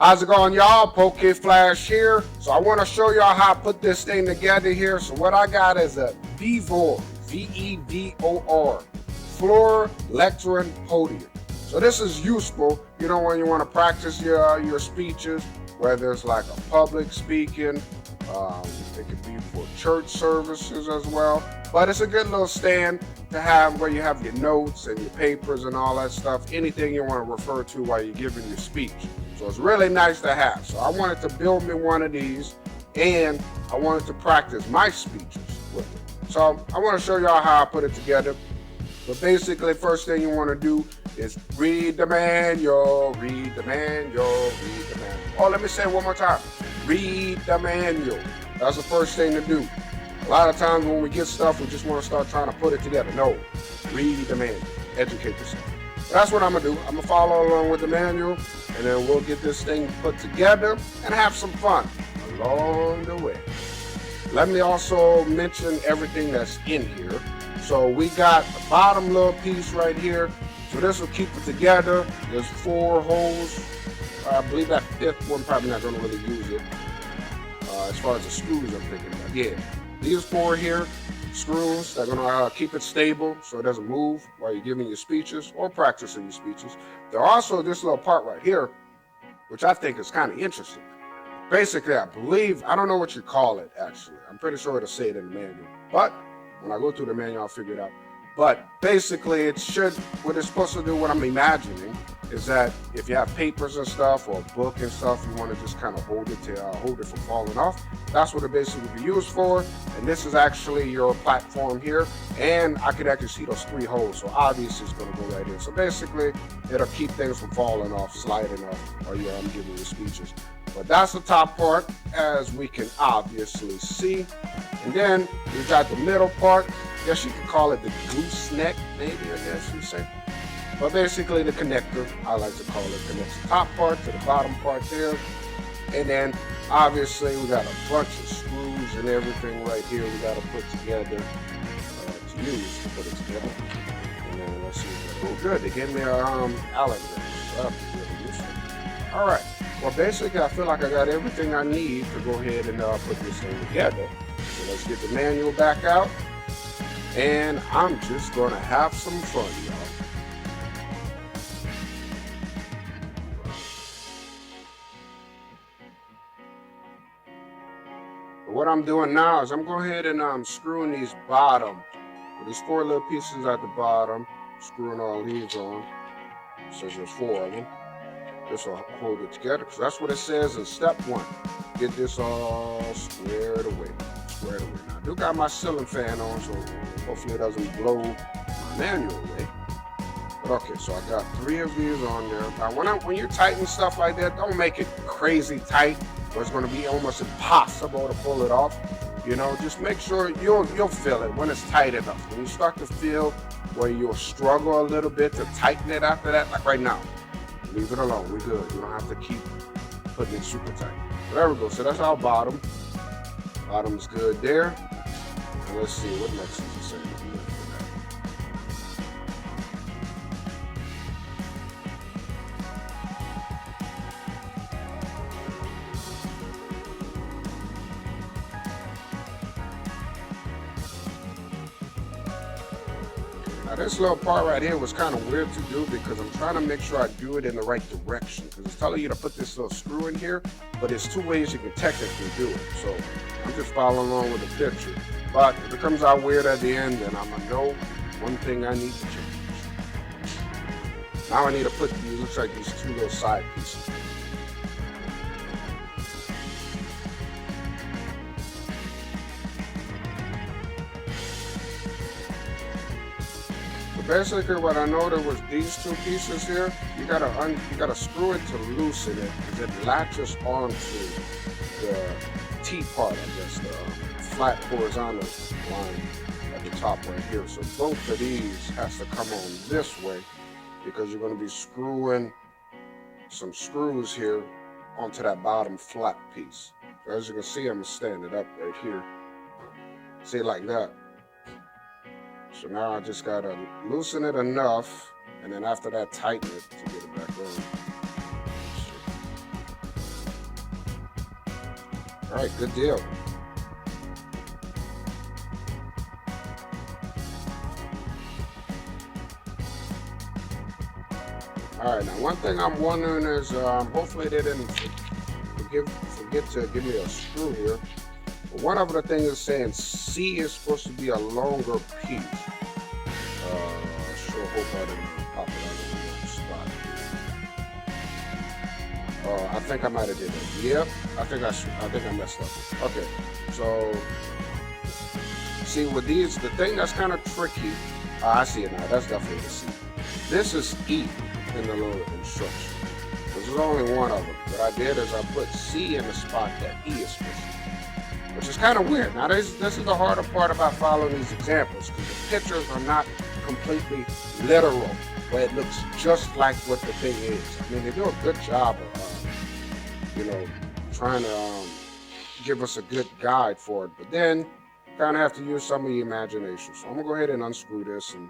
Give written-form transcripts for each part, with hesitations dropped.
How's it going, y'all? Poke Flash here. So I want to show y'all how I put this thing together here. So what I got is a VEVOR, VEVOR, floor Lectern Podium. So this is useful, when you want to practice your speeches, whether it's like a public speaking, it could be for church services as well. But it's a good little stand to have where you have your notes and your papers and all that stuff, anything you want to refer to while you're giving your speech. So it's really nice to have. So I wanted to build me one of these, and I wanted to practice my speeches with it. So I want to show y'all how I put it together. But basically, first thing you want to do is read the manual, read the manual, read the manual. Oh, let me say it one more time. Read the manual. That's the first thing to do. A lot of times when we get stuff, we just want to start trying to put it together. No, read the manual. Educate yourself. So that's what I'm going to do. I'm going to follow along with the manual, and then we'll get this thing put together and have some fun along the way. Let me also mention everything that's in here. So we got the bottom little piece right here. So this will keep it together. There's 4 holes. I believe that 5th one, probably not going to really use it. As far as the screws I'm thinking about. Yeah, these 4 here, screws, they're going to keep it stable so it doesn't move while you're giving your speeches or practicing your speeches. There's also this little part right here, which I think is kind of interesting. Basically, I don't know what you call it actually. I'm pretty sure it'll say it in the manual. But when I go through the manual, I'll figure it out. But basically, what it's supposed to do, what I'm imagining, is that if you have papers and stuff or a book and stuff, you want to just kind of hold it from falling off. That's what it basically would be used for. And this is actually your platform here. And I could actually see those 3 holes. So obviously it's going to go right in. So basically, it'll keep things from falling off, sliding off, while I'm giving you speeches. But that's the top part, as we can obviously see. And then we got the middle part. I guess you could call it the gooseneck, maybe, I guess you'd say. But basically the connector, I like to call it, connects the top part to the bottom part there. And then obviously we got a bunch of screws and everything right here we got to put together to use to put it together. And then let's see. Oh, good. They gave me a Allen wrench. So that'll be really useful. All right. Well, basically, I feel like I got everything I need to go ahead and put this thing together. So let's get the manual back out. And I'm just going to have some fun, y'all. What I'm doing now is I'm going ahead and screwing these bottom. There's 4 little pieces at the bottom. Screwing all these on. So there's 4 of them. This will hold it together, because that's what it says in step 1. Get this all squared away. Now, I do got my ceiling fan on, so hopefully it doesn't blow my manual away. But okay, so I got 3 of these on there. Now, when you're tightening stuff like that, don't make it crazy tight, or it's going to be almost impossible to pull it off. Just make sure you'll feel it when it's tight enough. When you start to feel where you'll struggle a little bit to tighten it after that, like right now. Leave it alone. We're good. You don't have to keep putting it super tight. So there we go. So that's our bottom. Bottom's good there. And let's see what next is it saying. Now this little part right here was kind of weird to do, because I'm trying to make sure I do it in the right direction, because it's telling you to put this little screw in here, but there's 2 ways you can technically do it. So I'm just following along with the picture. But if it comes out weird at the end, then I'm going to know one thing I need to change. Now I need to put these, looks like these 2 little side pieces. Basically, what I noticed was these 2 pieces here. You gotta screw it to loosen it, because it latches onto the T part, I guess, the flat horizontal line at the top right here. So both of these has to come on this way, because you're going to be screwing some screws here onto that bottom flat piece. So as you can see, I'm gonna stand it up right here. See it like that. So now I just gotta loosen it enough, and then after that tighten it to get it back on. All right, good deal. All right, now one thing I'm wondering is, hopefully they didn't forget to give me a screw here. But one of the things is saying C is supposed to be a longer piece. Sure hope I didn't pop it out of the wrong spot. I think I might have did it. Yep, I think I messed up. Okay, so see with these, the thing that's kind of tricky. I see it now. That's definitely a C. This is E in the little instruction. There's only one of them. What I did is I put C in the spot that E is supposed to be, which is kind of weird. Now this is the harder part about following these examples, because the pictures are not completely literal, but it looks just like what the thing is. I mean, they do a good job of, trying to give us a good guide for it, but then you kind of have to use some of your imagination. So I'm gonna go ahead and unscrew this and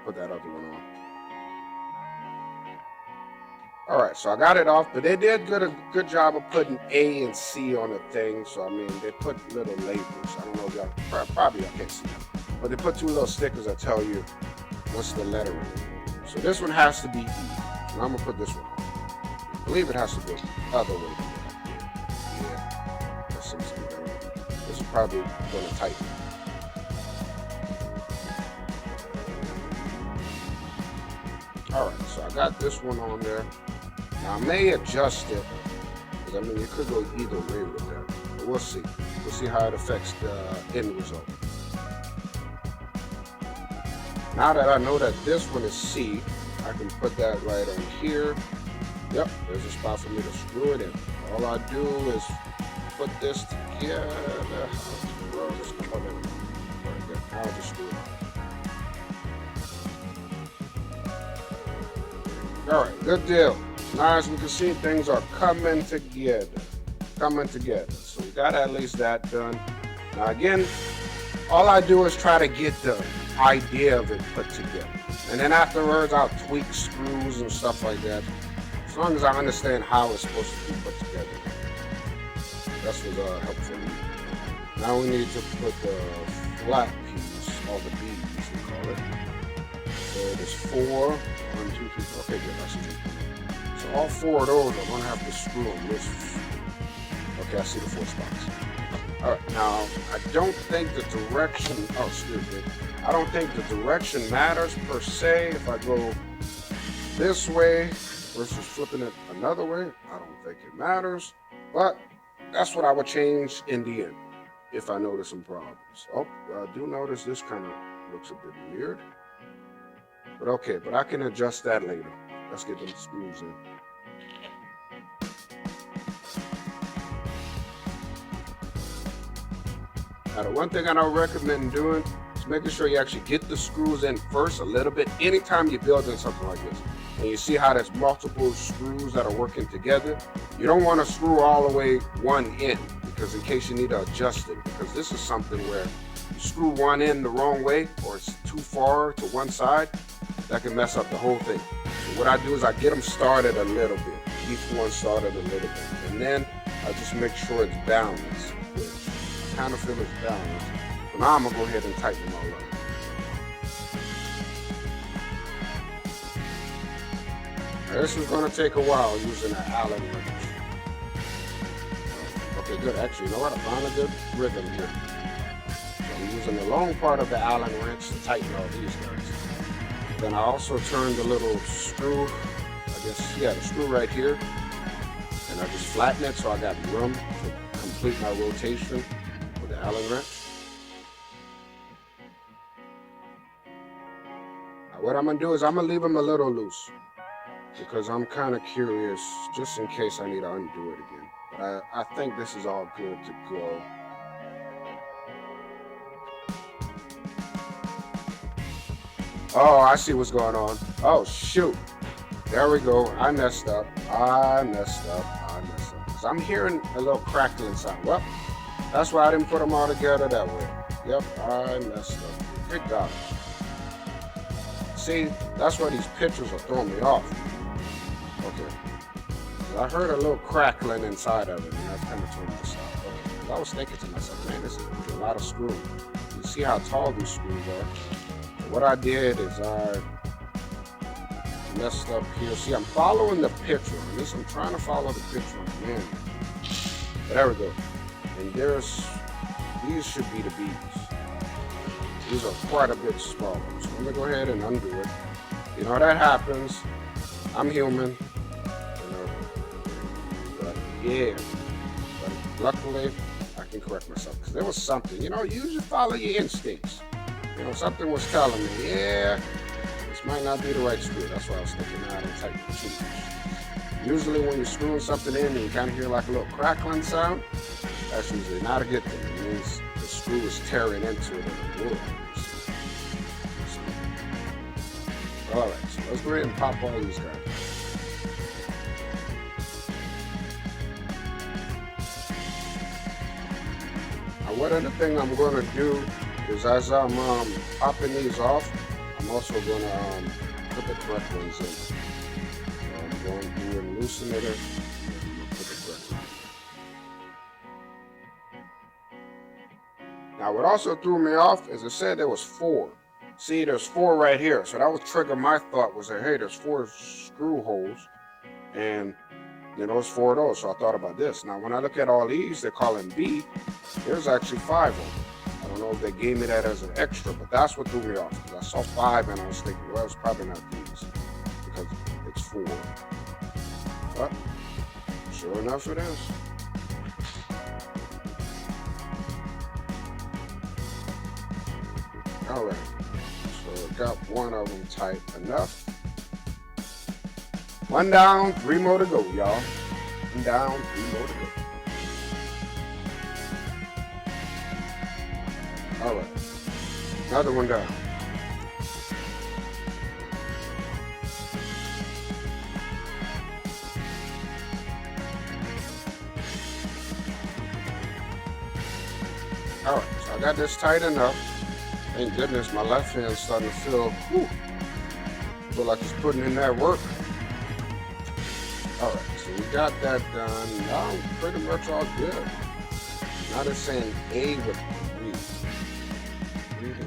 put that other one on. All right, so I got it off, but they did a good job of putting A and C on the thing. So, I mean, they put little labels. I don't know if y'all, probably y'all can't see them, but they put two little stickers that tell you what's the lettering. So this one has to be E. And I'm gonna put this one on. I believe it has to go the other way. Yeah, that seems to be better. This is probably gonna tighten. All right, so I got this one on there. Now I may adjust it, because I mean, you could go either way with that, but we'll see. We'll see how it affects the end result. Now that I know that this one is C, I can put that right on here. Yep, there's a spot for me to screw it in. All I do is put this together. I'll just screw it on. All right, good deal. Now as we can see, things are coming together. So we got at least that done. Now again, all I do is try to get the idea of it put together. And then afterwards, I'll tweak screws and stuff like that. As long as I understand how it's supposed to be put together. That's what's helpful. Now we need to put the flat piece, all the beads, we call it. So there's 4. 1, 2, 3, 4. Okay, good, that's 2. So all 4 of those, I'm gonna have to screw them loose. Okay, I see the 4 spots. All right, now I don't think the direction. Oh, excuse me. I don't think the direction matters per se. If I go this way versus flipping it another way, I don't think it matters. But that's what I would change in the end if I notice some problems. Oh, I do notice this kind of looks a bit weird. But okay, but I can adjust that later. Let's get them screws in. Now the one thing I don't recommend doing is making sure you actually get the screws in first a little bit. Anytime you're building something like this, and you see how there's multiple screws that are working together, you don't want to screw all the way one in, because in case you need to adjust it, because this is something where you screw one in the wrong way or it's too far to one side, that can mess up the whole thing. So what I do is I get them started a little bit, each one started a little bit, and then I just make sure it's balanced. I kind of feel it's balanced. But now I'm gonna go ahead and tighten them all up. Now this is gonna take a while using an Allen wrench. Okay, good. Actually, you know what? I found a good rhythm here. So I'm using the long part of the Allen wrench to tighten all these guys. Then I also turned the little screw, the screw right here, and I just flatten it so I got room to complete my rotation with the Allen wrench. Now what I'm gonna do is I'm gonna leave them a little loose, because I'm kind of curious, just in case I need to undo it again. But I think this is all good to go. Oh, I see what's going on. Oh, shoot. There we go. I messed up. So I'm hearing a little crackling sound. Well, that's why I didn't put them all together that way. Yep, I messed up. Good God. See, that's why these pictures are throwing me off. Okay. I heard a little crackling inside of it, and that kind of turned this out. Okay, I was thinking to myself, man, this is a lot of screws. You see how tall these screws are. And what I did is I messed up here. See, I'm following the picture. At least I'm trying to follow the picture. Man, there we go. And these should be the beads. These are quite a bit smaller. So I'm gonna go ahead and undo it. You know, that happens. I'm human. You know, but yeah. But luckily, I can correct myself because there was something. You know, you usually follow your instincts. You know, something was telling me, yeah, this might not be the right screw. That's why I was thinking, nah, I don't tighten it too much. Usually when you're screwing something in and you kind of hear like a little crackling sound, that's usually not a good thing. It means the screw is tearing into it in the wood. Alright, so let's go ahead and pop all these guys. Now what other thing I'm going to do is as I'm popping these off, I'm also going to put the correct ones in. So I'm going through and loosen it and put the correct one. Now what also threw me off is it said there was 4. See, there's 4 right here. So that would trigger my thought was that, hey, there's 4 screw holes and then there's 4 of those. So I thought about this. Now when I look at all these, they're calling B. There's actually 5 of them. I don't know if they gave me that as an extra, but that's what threw me off. Because I saw 5 and I was thinking, well, it's probably not these because it's 4. But sure enough, it is. All right. So I got one of them tight enough. 1 down, 3 more to go, y'all. 1 down, 3 more to go. All right, another one down. All right, so I got this tight enough. Thank goodness my left hand's starting to feel like it's putting in that work. All right, so we got that done. Now pretty much all good. Now they're saying A with 3. 3 to E.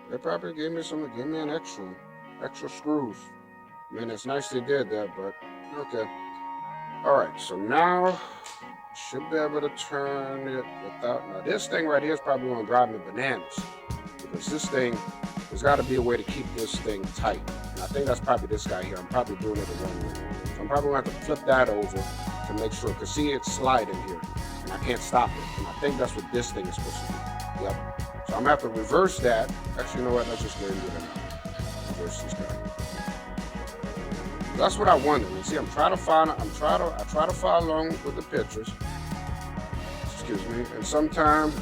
They probably gave me an extra screws. I mean, it's nice they did that, but okay. All right, so now should be able to turn it without. Now this thing right here is probably going to drive me bananas because this thing, there's got to be a way to keep this thing tight. And I think that's probably this guy here. I'm probably doing it the wrong way. So I'm probably going to have to flip that over to make sure, because see, it's sliding here and I can't stop it. And I think that's what this thing is supposed to do. Yep. So I'm going to have to reverse that. Actually, you know what? Let's just go ahead and do it now. Reverse this guy. That's what I wanted. You see, I try to follow along with the pictures. Excuse me. And sometimes,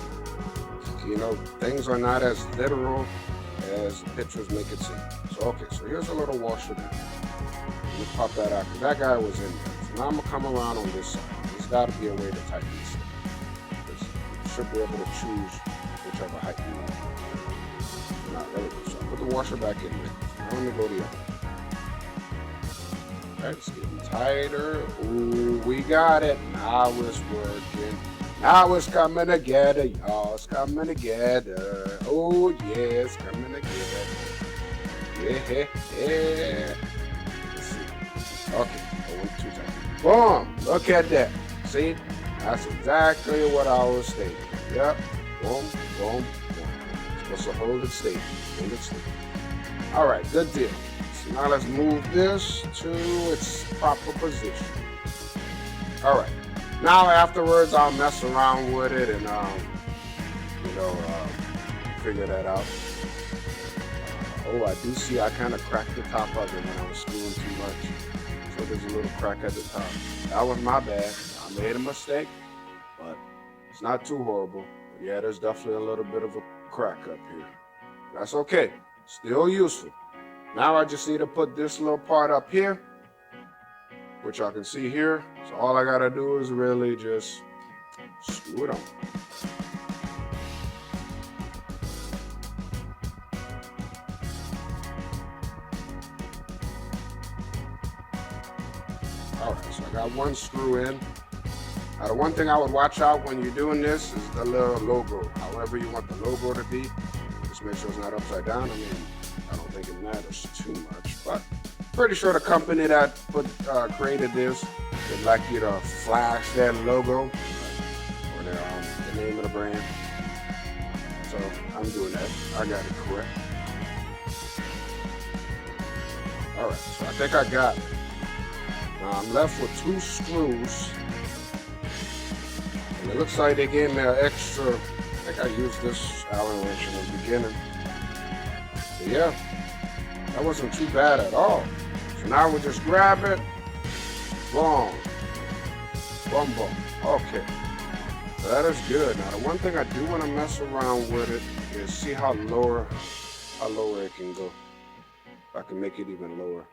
you know, things are not as literal as the pictures make it seem. So okay, so here's a little washer there. Let me pop that out because that guy was in there. So now I'm gonna come around on this side. There's got to be a way to tighten this thing. You should be able to choose whichever height you want. Now there we go. So I put the washer back in there. Now let me go the other way. Alright, it's getting tighter. Ooh, we got it. Now it's working. Now it's coming together, y'all. It's coming together. Oh, yeah, it's coming together. Yeah. Let's see. Okay, I went too tight. Boom! Look at that. See? That's exactly what I was stating. Yep. Boom, boom, boom. Supposed to hold it steady. Hold it steady. Alright, good deal. So now let's move this to its proper position. Alright. Now afterwards I'll mess around with it and figure that out. Oh, I do see I kind of cracked the top of it when I was screwing too much. So there's a little crack at the top. That was my bad. I made a mistake, but it's not too horrible. But yeah, there's definitely a little bit of a crack up here. That's okay. Still useful. Now I just need to put this little part up here, which I can see here. So all I gotta do is really just screw it on. All right, so I got one screw in. Now the one thing I would watch out when you're doing this is the little logo. However you want the logo to be, just make sure it's not upside down. I mean, I don't think it matters too much, but pretty sure the company that created this would like you to flash that logo or the name of the brand. So I'm doing that. I got it correct. All right, so I think I got it. Now I'm left with 2 screws. And it looks like they gave me an extra, I think I used this Allen wrench in the beginning. But yeah, that wasn't too bad at all. So now we just grab it, boom, boom, boom. Okay, so that is good. Now the one thing I do want to mess around with it is see how lower it can go. If I can make it even lower.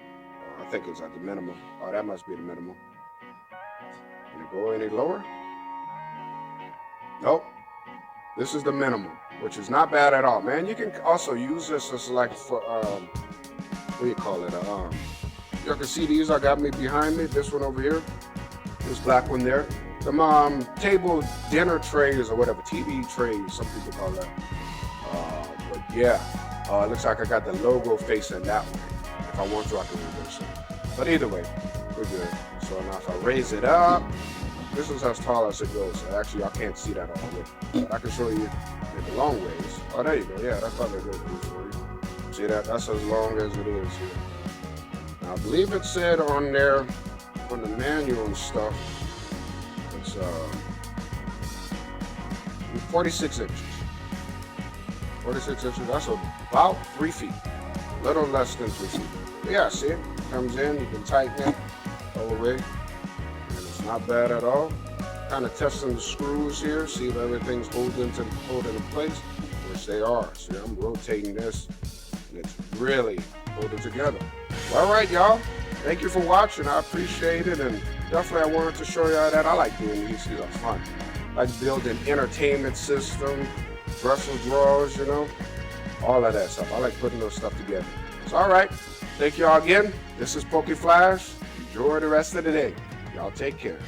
I think it's at the minimum. Oh, that must be the minimum. Can it go any lower? Nope. This is the minimum, which is not bad at all, man. You can also use this as like for what do you call it? You can see these I got me behind me. This one over here, this black one there. Some table dinner trays or whatever, TV trays, some people call that. But yeah, it looks like I got the logo facing that way. If I want to, I can reverse it. But either way, we're good. So now if I raise it up, this is as tall as it goes. So actually, I can't see that all the way. But I can show you in the long ways. Oh, there you go. Yeah, that's probably a good for you. See that? That's as long as it is here. Now, I believe it said on there, on the manual and stuff, it's 46 inches. 46 inches, that's about 3 feet. A little less than 3 feet. But yeah, see it? Comes in, you can tighten it all the way. And it's not bad at all. Kind of testing the screws here, see if everything's holding in place, which they are. See, I'm rotating this, and it's really holding together. Well, all right, y'all. Thank you for watching. I appreciate it, and definitely I wanted to show y'all that I like doing these. These are fun. I like building entertainment system, dresser drawers, you know, all of that stuff. I like putting those stuff together. So, all right. Thank y'all again. This is Pokeflash. Enjoy the rest of the day. Y'all take care.